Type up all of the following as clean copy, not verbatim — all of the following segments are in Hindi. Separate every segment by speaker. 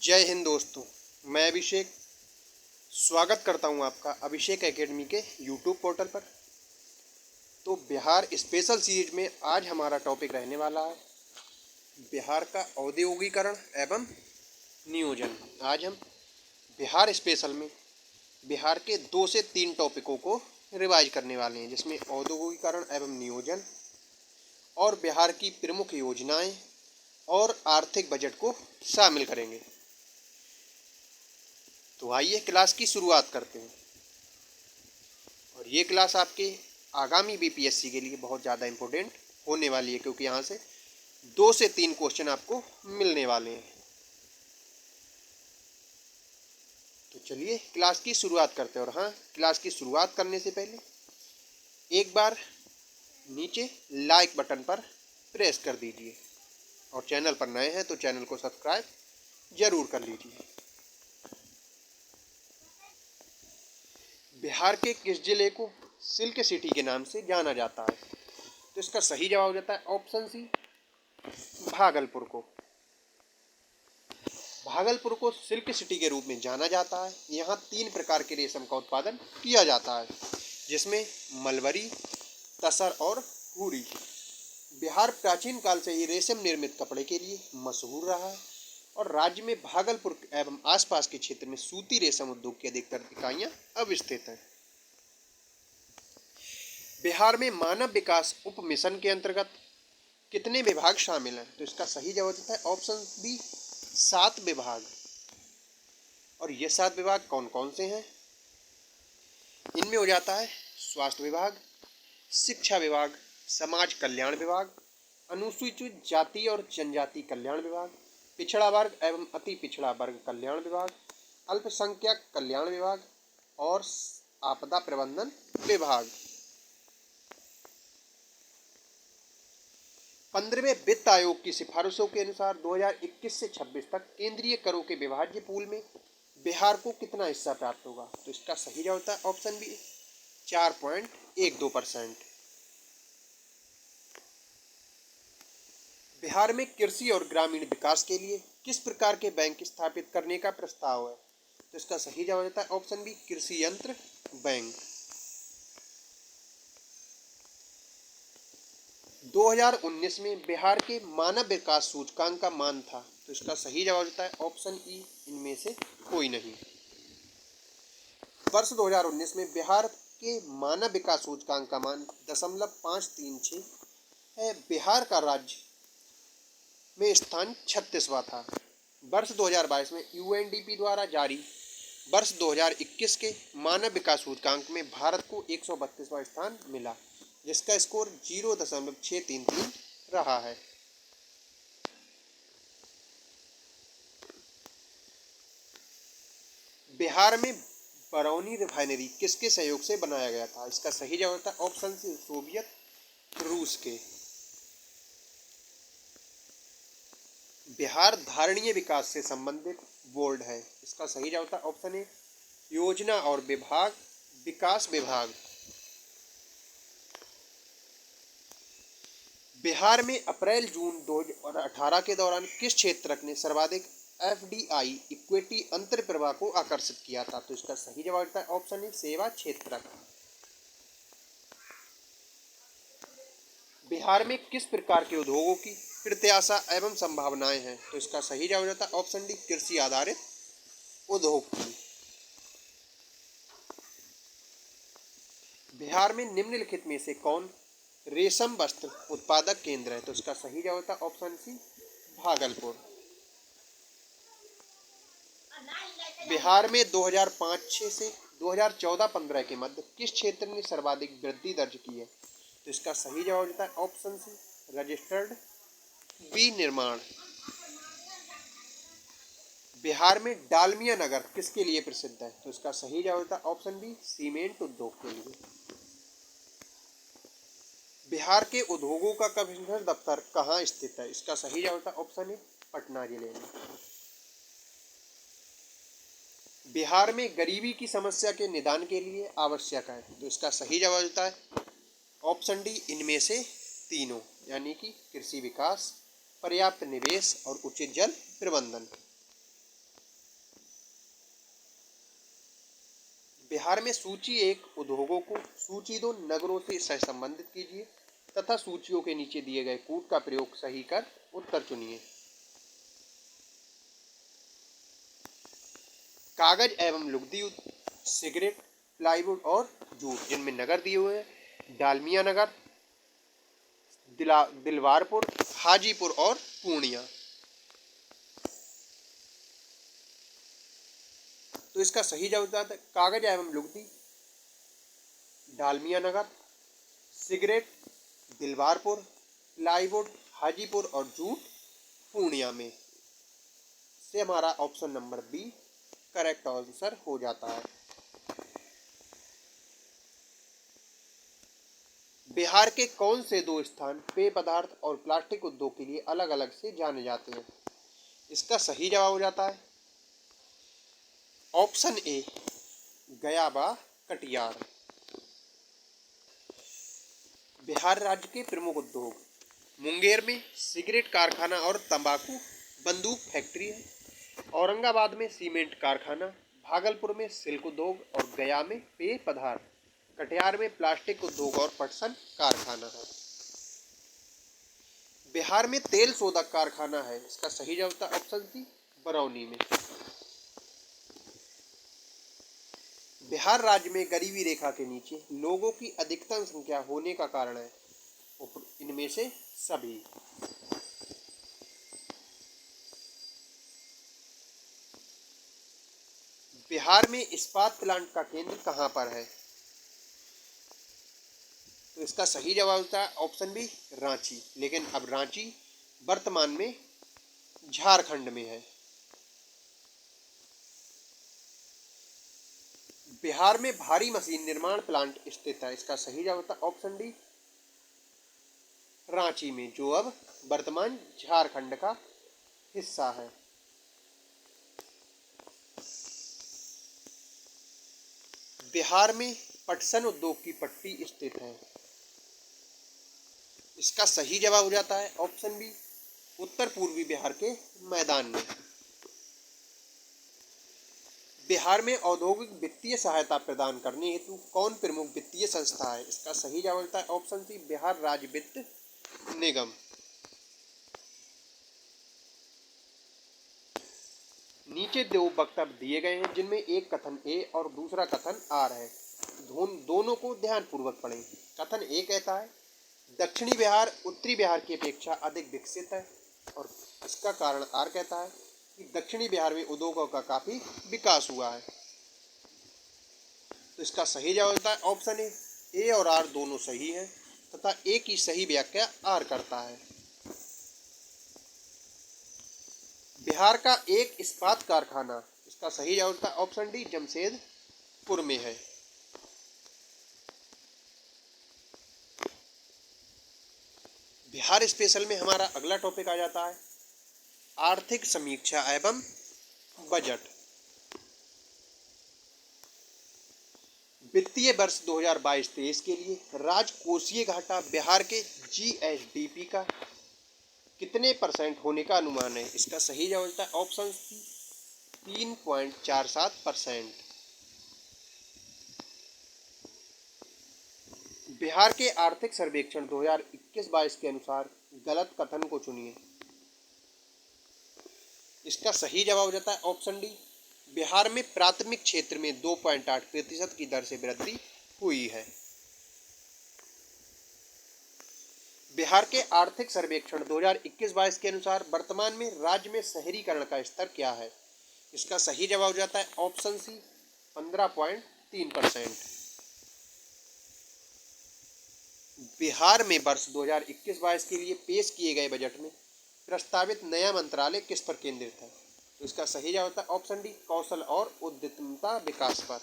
Speaker 1: जय हिंद दोस्तों। मैं अभिषेक स्वागत करता हूं आपका अभिषेक एकेडमी के यूट्यूब पोर्टल पर। तो बिहार स्पेशल सीरीज में आज हमारा टॉपिक रहने वाला है बिहार का औद्योगिकरण एवं नियोजन। आज हम बिहार स्पेशल में बिहार के 2 से 3 टॉपिकों को रिवाइज करने वाले हैं, जिसमें औद्योगिकरण एवं नियोजन और बिहार की प्रमुख योजनाएं और आर्थिक बजट को शामिल करेंगे। तो आइए क्लास की शुरुआत करते हैं। और ये क्लास आपके आगामी बीपीएससी के लिए बहुत ज़्यादा इम्पोर्टेंट होने वाली है, क्योंकि यहाँ से 2 से 3 क्वेश्चन आपको मिलने वाले हैं। तो चलिए क्लास की शुरुआत करते हैं। और हाँ, क्लास की शुरुआत करने से पहले एक बार नीचे लाइक बटन पर प्रेस कर दीजिए, और चैनल पर नए हैं तो चैनल को सब्सक्राइब जरूर कर लीजिए। बिहार के किस जिले को सिल्क सिटी के नाम से जाना जाता है? तो इसका सही जवाब हो जाता है ऑप्शन सी, भागलपुर को। भागलपुर को सिल्क सिटी के रूप में जाना जाता है। यहाँ 3 प्रकार के रेशम का उत्पादन किया जाता है, जिसमें मलबरी, तसर और हुरी। बिहार प्राचीन काल से ही रेशम निर्मित कपड़े के लिए मशहूर रहा है, और राज्य में भागलपुर एवं आसपास के क्षेत्र में सूती रेशम उद्योग की अधिकतर इकाइयां अवस्थित हैं। बिहार में मानव विकास उप मिशन के अंतर्गत कितने विभाग शामिल हैं? तो इसका सही जवाब होता है ऑप्शन बी, 7 विभाग। और ये 7 विभाग कौन कौन से हैं? इनमें हो जाता है स्वास्थ्य विभाग, शिक्षा विभाग, समाज कल्याण विभाग, अनुसूचित जाति और जनजाति कल्याण विभाग, पिछड़ा वर्ग एवं अति पिछड़ा वर्ग कल्याण विभाग, अल्पसंख्यक कल्याण विभाग और आपदा प्रबंधन विभाग। 15वें वित्त आयोग की सिफारिशों के अनुसार 2021 से 26 तक केंद्रीय करों के विभाज्य पूल में बिहार को कितना हिस्सा प्राप्त होगा? तो इसका सही जवाब होता है ऑप्शन बी, 4.12%। बिहार में कृषि और ग्रामीण विकास के लिए किस प्रकार के बैंक स्थापित करने का प्रस्ताव है? तो इसका सही जवाब होता है ऑप्शन बी, कृषि यंत्र बैंक। 2019 में बिहार के मानव विकास सूचकांक का मान था। तो इसका सही जवाब होता है ऑप्शन ई, इनमें से कोई नहीं। वर्ष 2019 में बिहार के मानव विकास सूचकांक का मान 0.536 है। बिहार का राज्य में स्थान 36वां था। वर्ष 2022 में यूएनडीपी द्वारा जारी वर्ष 2021 के मानव विकास सूचकांक में भारत को 132वां स्थान मिला, जिसका स्कोर 0.633 रहा है। बिहार में बरौनी रिफाइनरी किसके सहयोग से बनाया गया था? इसका सही जवाब होता है ऑप्शन सी, सोवियत रूस के। बिहार धारणीय विकास से संबंधित बोर्ड है। इसका सही जवाब होता है ऑप्शन ए, योजना और विकास विभाग। बिहार में अप्रैल जून 2018 के दौरान किस क्षेत्रक ने सर्वाधिक एफडीआई इक्विटी अंतर्प्रवाह को आकर्षित किया था? तो इसका सही जवाब होता है ऑप्शन ए, सेवा क्षेत्रक। बिहार में किस प्रकार के उद्योगों की प्रत्याशा एवं संभावनाएं हैं? तो इसका सही जवाब होता है ऑप्शन डी, कृषि आधारित उद्योग की। बिहार में निम्नलिखित में से कौन रेशम वस्त्र उत्पादक केंद्र है? तो इसका सही जवाब होता है ऑप्शन सी, भागलपुर। बिहार में 2005-06 से 2014-15 के मध्य किस क्षेत्र ने सर्वाधिक वृद्धि दर्ज की है? तो इसका सही जवाब होता है ऑप्शन सी, रजिस्टर्ड विनिर्माण। बिहार में डालमिया नगर किसके लिए प्रसिद्ध है? तो इसका सही जवाब होता है ऑप्शन बी, सीमेंट उद्योग के लिए। बिहार के उद्योगों का कमिश्नर दफ्तर कहाँ स्थित है? इसका सही जवाब होता है ऑप्शन ए, पटना जिले में। बिहार में गरीबी की समस्या के निदान के लिए आवश्यक है। तो इसका सही जवाब होता है ऑप्शन डी, इनमें से तीनों, यानी कि कृषि विकास, पर्याप्त निवेश और उचित जल प्रबंधन। बिहार में सूची 1 उद्योगों को सूची 2 नगरों से सहसंबंधित कीजिए तथा सूचियों के नीचे दिए गए कूट का प्रयोग सही कर उत्तर चुनिए। कागज एवं लुगदी, सिगरेट, प्लाईवुड और जूट, जिनमें नगर दिए हुए हैं डालमिया नगर, दिलवारपुर, हाजीपुर और पूर्णिया। तो इसका सही जवाब है कागज एवं लुगदी, Dalmianagar, cigarette, Dilwarpur, plywood, Hajipur और जूट पूर्णिया में से हमारा option number B correct answer हो जाता है। बिहार के कौन से 2 स्थान पेय पदार्थ और प्लास्टिक उद्योग के लिए अलग अलग से जाने जाते हैं? इसका सही जवाब हो जाता है ऑप्शन ए गया व कटिहार। बिहार राज्य के प्रमुख उद्योग, मुंगेर में सिगरेट कारखाना और तंबाकू बंदूक फैक्ट्री है, औरंगाबाद में सीमेंट कारखाना, भागलपुर में सिल्क उद्योग और गया में पेय पदार्थ, कटिहार में प्लास्टिक उद्योग और पटसन कारखाना है। बिहार में तेल शोधक कारखाना है, इसका सही जवाब ऑप्शन सी बरौनी में। बिहार राज्य में गरीबी रेखा के नीचे लोगों की अधिकतम संख्या होने का कारण है इनमें से सभी। बिहार में इस्पात प्लांट का केंद्र कहाँ पर है? तो इसका सही जवाब होता है ऑप्शन बी रांची, लेकिन अब रांची वर्तमान में झारखंड में है। बिहार में भारी मशीन निर्माण प्लांट स्थित है, इसका सही जवाब होता है ऑप्शन डी रांची में, जो अब वर्तमान झारखंड का हिस्सा है। बिहार में पटसन उद्योग की पट्टी स्थित है, इसका सही जवाब हो जाता है ऑप्शन बी उत्तर पूर्वी बिहार के मैदान में। बिहार में औद्योगिक वित्तीय सहायता प्रदान करने हेतु कौन प्रमुख वित्तीय संस्था है? इसका सही जवाब होता है ऑप्शन सी बिहार राज्य वित्त निगम। नीचे 2 वक्तव्य दिए गए हैं जिनमें एक कथन ए और दूसरा कथन आर है, दोनों को ध्यानपूर्वक पढ़ें। कथन ए कहता है दक्षिणी बिहार उत्तरी बिहार की अपेक्षा अधिक विकसित है, और इसका कारण आर कहता है कि दक्षिणी बिहार में उद्योगों का काफी विकास हुआ है। तो इसका सही जवाब होता है ऑप्शन ए और आर दोनों सही हैं तथा ए की सही व्याख्या आर करता है। बिहार का एक इस्पात कारखाना, इसका सही जवाब होता है ऑप्शन डी जमशेदपुर में है। बिहार स्पेशल में हमारा अगला टॉपिक आ जाता है आर्थिक समीक्षा एवं बजट। वित्तीय वर्ष 2022-23 के लिए राजकोषीय घाटा बिहार के जीएसडीपी का कितने % होने का अनुमान है? इसका सही जवाब होता है ऑप्शन सी 3.47%। बिहार के आर्थिक सर्वेक्षण 2021-22 के अनुसार गलत कथन को चुनिए। इसका सही जवाब हो जाता है ऑप्शन डी बिहार में प्राथमिक क्षेत्र में 2.8% की दर से वृद्धि हुई है। बिहार के आर्थिक सर्वेक्षण 2021-22 के अनुसार वर्तमान में राज्य में शहरीकरण का स्तर क्या है? इसका सही जवाब हो जाता है ऑप्शन सी 15.3%। बिहार में वर्ष 2021-22 के लिए पेश किए गए बजट में प्रस्तावित नया मंत्रालय किस पर केंद्रित है? तो इसका सही जवाब होता है ऑप्शन डी कौशल और उद्यमिता विकास पर।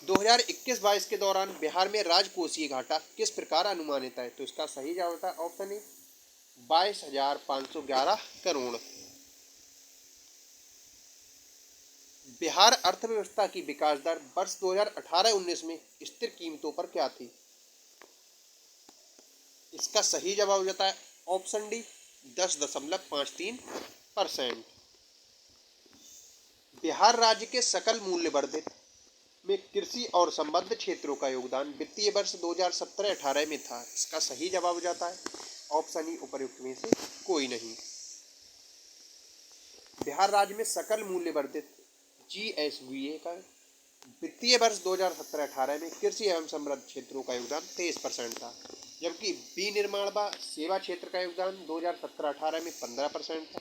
Speaker 1: 2021-22 के दौरान बिहार में राजकोषीय घाटा किस प्रकार अनुमानित है? तो इसका सही जवाब होता है ऑप्शन ए 22,511 करोड़। बिहार अर्थव्यवस्था की विकास दर वर्ष 2018-19 में स्थिर कीमतों पर क्या थी? इसका सही जवाब हो जाता है ऑप्शन डी 10.53%। बिहार राज्य के सकल मूल्य वर्धित में कृषि और संबद्ध क्षेत्रों का योगदान वित्तीय वर्ष 2017-18 में था। इसका सही जवाब हो जाता है ऑप्शन ई उपर्युक्त में से कोई नहीं। बिहार राज्य में सकल मूल्य वर्धित GSVA का वित्तीय वर्ष 2017-18 में कृषि एवं समृद्ध क्षेत्रों का योगदान 23% था, जबकि विनिर्माण व सेवा क्षेत्र का योगदान 2017-18 में 15% था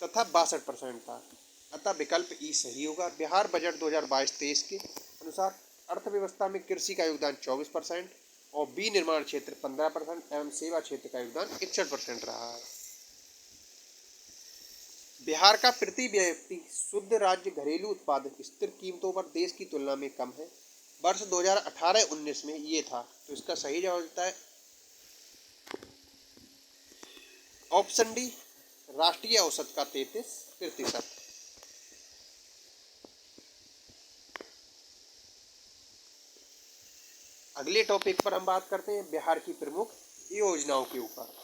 Speaker 1: तथा 62% था। अतः विकल्प ई सही होगा। बिहार बजट 2022-23 के अनुसार अर्थव्यवस्था में कृषि का योगदान 24% और विनिर्माण क्षेत्र 15% एवं सेवा क्षेत्र का योगदान 61% रहा है। बिहार का प्रति व्यक्ति शुद्ध राज्य घरेलू उत्पाद स्थिर कीमतों पर देश की तुलना में कम है। वर्ष 2018-19 में ये था, तो इसका सही जवाब होता है ऑप्शन डी राष्ट्रीय औसत का 33%। अगले टॉपिक पर हम बात करते हैं बिहार की प्रमुख योजनाओं के ऊपर।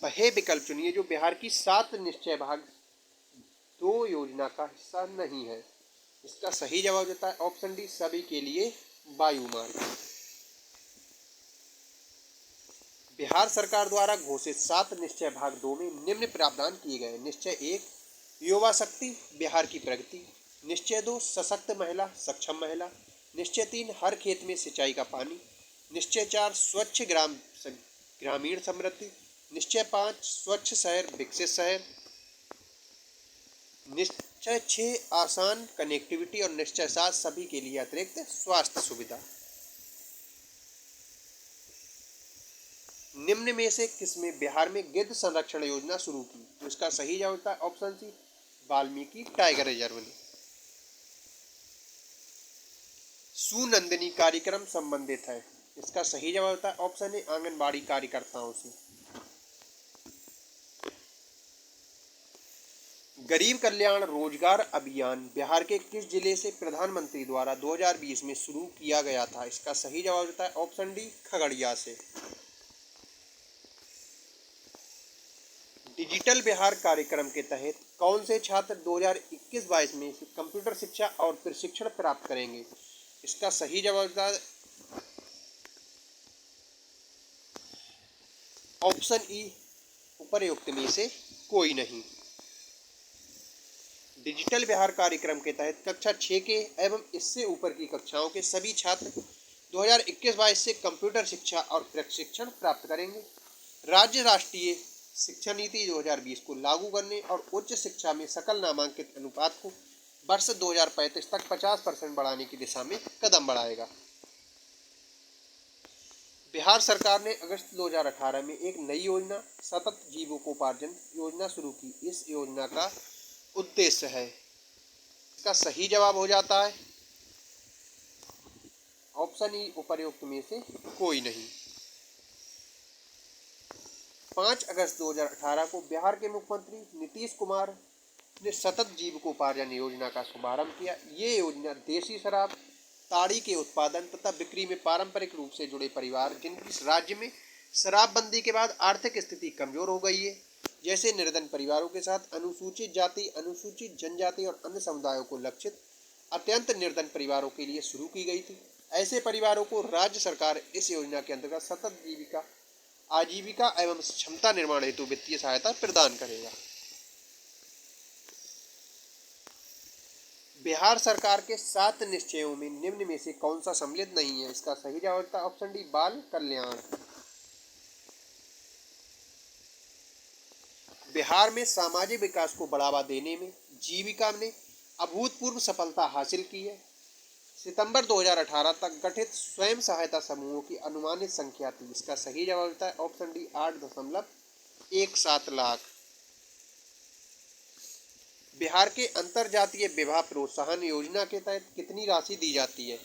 Speaker 1: वह विकल्प चुनिए जो बिहार की 7 निश्चय भाग 2 योजना का हिस्सा नहीं है। इसका सही जवाब देता है ऑप्शन डी सभी के लिए वायु मार्ग। बिहार सरकार द्वारा घोषित 7 निश्चय भाग 2 में निम्न प्रावधान किए गए। निश्चय 1 युवा शक्ति बिहार की प्रगति। निश्चय 2 सशक्त महिला सक्षम महिला। निश्चय 3 हर खेत में सिंचाई का पानी। निश्चय 4 स्वच्छ ग्रामीण समृद्धि। निश्चय 5 स्वच्छ शहर विकसित शहर। निश्चय 6 आसान कनेक्टिविटी और निश्चय 7 सभी के लिए अतिरिक्त स्वास्थ्य सुविधा। निम्न में से किसमें बिहार में गिद्ध संरक्षण योजना शुरू की? तो इसका सही जवाब होता है option C Valmiki tiger reserve ने। सुनंदिनी कार्यक्रम संबंधित है। इसका सही जवाब होता है ऑप्शन ए आंगनबाड़ी कार्यकर्ताओं से। गरीब कल्याण रोजगार अभियान बिहार के किस जिले से प्रधानमंत्री द्वारा 2020 में शुरू किया गया था? इसका सही जवाब होता है ऑप्शन डी खगड़िया से। डिजिटल बिहार कार्यक्रम के तहत कौन से छात्र 2021-22 में कंप्यूटर शिक्षा और प्रशिक्षण प्राप्त करेंगे? इसका सही जवाब होता है ऑप्शन ई उपर्युक्त में से कोई नहीं। डिजिटल बिहार कार्यक्रम के तहत कक्षा 6 के एवं इससे ऊपर की कक्षाओं के सभी छात्र 2021-22 से कंप्यूटर शिक्षा और प्रशिक्षण प्राप्त करेंगे। राज्य राष्ट्रीय शिक्षा नीति 2020 को लागू करने और उच्च शिक्षा में सकल नामांकित अनुपात को वर्ष 2035 तक 50% बढ़ाने की दिशा में कदम बढ़ाएगा। बिहार सरकार ने अगस्त 2018 में एक नई योजना सतत जीविकोपार्जन योजना शुरू की। इस योजना का उद्देश्य है, इसका सही जवाब हो जाता है ऑप्शन ई उपर्युक्त में से कोई नहीं। 5 अगस्त 2018 को बिहार के मुख्यमंत्री नीतीश कुमार ने सतत जीविकोपार्जन योजना का शुभारंभ किया। ये योजना देसी शराब ताड़ी के उत्पादन तथा बिक्री में पारंपरिक रूप से जुड़े परिवार जिनकी राज्य में शराबबंदी के बाद आर्थिक स्थिति कमजोर हो गई है, जैसे निर्धन परिवारों के साथ अनुसूचित जाति अनुसूचित जनजाति और अन्य समुदायों को लक्षित अत्यंत निर्धन परिवारों के लिए शुरू की गई थी। ऐसे परिवारों को राज्य सरकार इस योजना के अंतर्गत सतत आजीविका एवं क्षमता निर्माण हेतु वित्तीय सहायता प्रदान करेगा। बिहार सरकार के 7 निश्चयों में निम्न में से कौन सा सम्मिलित नहीं है? इसका सही जवाब होता है ऑप्शन डी बाल कल्याण। बिहार में सामाजिक विकास को बढ़ावा देने में जीविका ने अभूतपूर्व सफलता हासिल की है। सितंबर 2018 तक गठित स्वयं सहायता समूहों की अनुमानित संख्या थी। इसका सही जवाब होता है ऑप्शन डी 8.17 लाख। बिहार के अंतरजातीय विवाह प्रोत्साहन योजना के तहत कितनी राशि दी जाती है?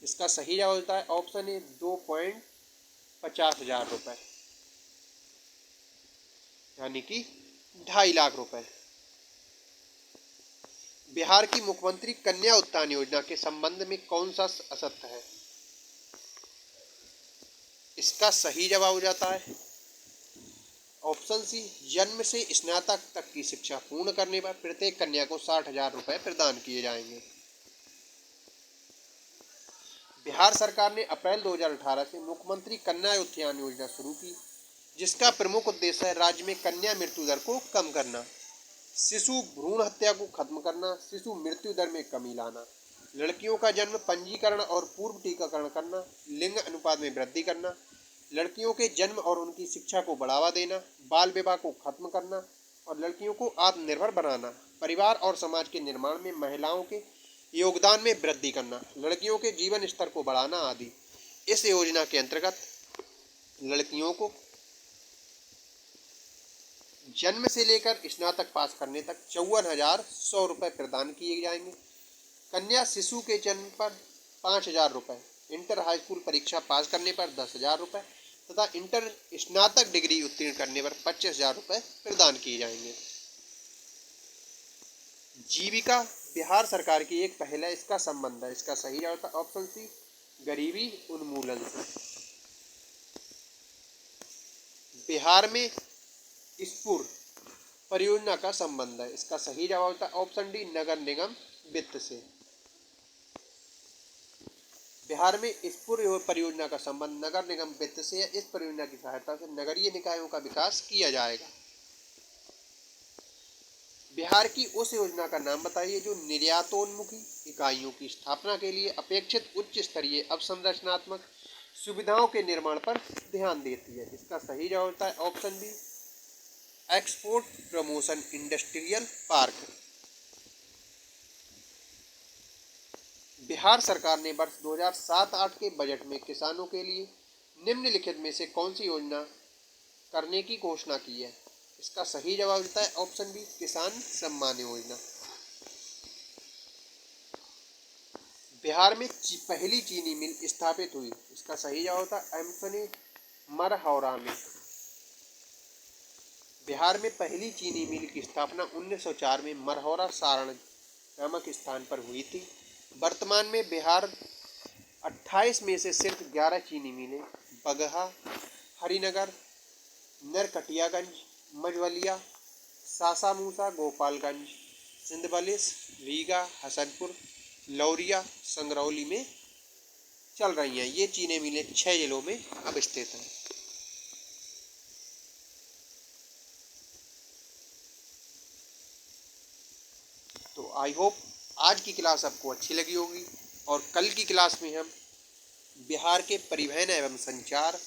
Speaker 1: इसका सही जवाब होता है ऑप्शन ए 2,50,000 रुपये, यानी कि 2.5 लाख रुपए। बिहार की मुख्यमंत्री कन्या उत्थान योजना के संबंध में कौन सा असत्य है? इसका सही जवाब हो जाता है ऑप्शन सी, जन्म से स्नातक तक की शिक्षा पूर्ण करने पर प्रत्येक कन्या को 60,000 रुपये प्रदान किए जाएंगे। बिहार सरकार ने अप्रैल 2018 से मुख्यमंत्री कन्या उत्थान योजना शुरू की, जिसका प्रमुख उद्देश्य है राज्य में कन्या मृत्यु दर को कम करना, शिशु भ्रूण हत्या को खत्म करना, शिशु मृत्यु दर में कमी लाना, लड़कियों का जन्म पंजीकरण और पूर्व टीकाकरण करना, लिंग अनुपात में वृद्धि करना, लड़कियों के जन्म और उनकी शिक्षा को बढ़ावा देना, बाल विवाह को खत्म करना और लड़कियों को आत्मनिर्भर बनाना, परिवार और समाज के निर्माण में महिलाओं के योगदान में वृद्धि करना, लड़कियों के जीवन स्तर को बढ़ाना आदि। इस योजना के अंतर्गत लड़कियों को जन्म से लेकर स्नातक पास करने तक 54,100 रुपये प्रदान किए जाएंगे। कन्या शिशु के जन्म पर 5,000 रुपये, इंटर हाई स्कूल परीक्षा पास करने पर 10,000 रुपये तथा इंटर स्नातक डिग्री उत्तीर्ण करने पर 25,000 रुपये प्रदान किए जाएंगे। जीविका बिहार सरकार की एक पहल है, इसका संबंध है। इसका सही जवाब था ऑप्शन सी, गरीबी उन्मूलन से। बिहार में स्फूर परियोजना का संबंध है, इसका सही जवाब था ऑप्शन डी, नगर निगम वित्त से। बिहार में स्फूर परियोजना का संबंध नगर निगम वित्त से है। इस परियोजना की सहायता से नगरीय निकायों का विकास किया जाएगा। बिहार की उस योजना का नाम बताइए जो निर्यातोन्मुखी इकाइयों की स्थापना के लिए अपेक्षित उच्च स्तरीय अवसंरचनात्मक सुविधाओं के निर्माण पर ध्यान देती है। इसका सही जवाब होता है option B, export promotion industrial park. Bihar सरकार ने वर्ष 2007-8 के बजट में किसानों के लिए निम्नलिखित में से कौन सी योजना करने की घोषणा की है। इसका सही जवाब होता है ऑप्शन बी, किसान सम्मान योजना। बिहार में पहली चीनी मिल स्थापित हुई, इसका सही जवाब होता है एम्फनी मरहौरा में। बिहार में पहली चीनी मिल की स्थापना 1904 में मरहौरा सारण नामक स्थान पर हुई थी। वर्तमान में बिहार 28 में से सिर्फ 11 चीनी मिलें बगहा, हरिनगर, नरकटियागंज, मझवलिया, सासामूसा, गोपालगंज, सिंधबलिस, रीगा, हसनपुर, लौरिया, संगरौली में चल रही हैं। ये चीनी मिलें 6 जिलों में अब स्थित हैं। तो आई होप आज की क्लास आपको अच्छी लगी होगी और कल की क्लास में हम बिहार के परिवहन एवं संचार,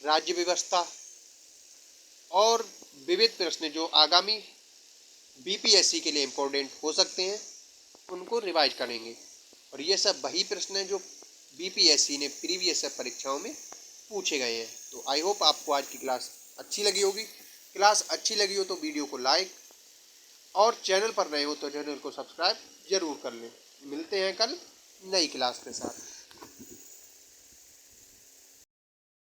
Speaker 1: राज्य व्यवस्था और विविध प्रश्न जो आगामी बीपीएससी के लिए इम्पोर्टेंट हो सकते हैं उनको रिवाइज करेंगे। और ये सब वही प्रश्न हैं जो बीपीएससी ने प्रीवियस परीक्षाओं में पूछे गए हैं। तो आई होप आपको आज की क्लास अच्छी लगी होगी। क्लास अच्छी लगी हो तो वीडियो को लाइक और चैनल पर नए हो तो चैनल को सब्सक्राइब जरूर कर लें। मिलते हैं कल नई क्लास के साथ।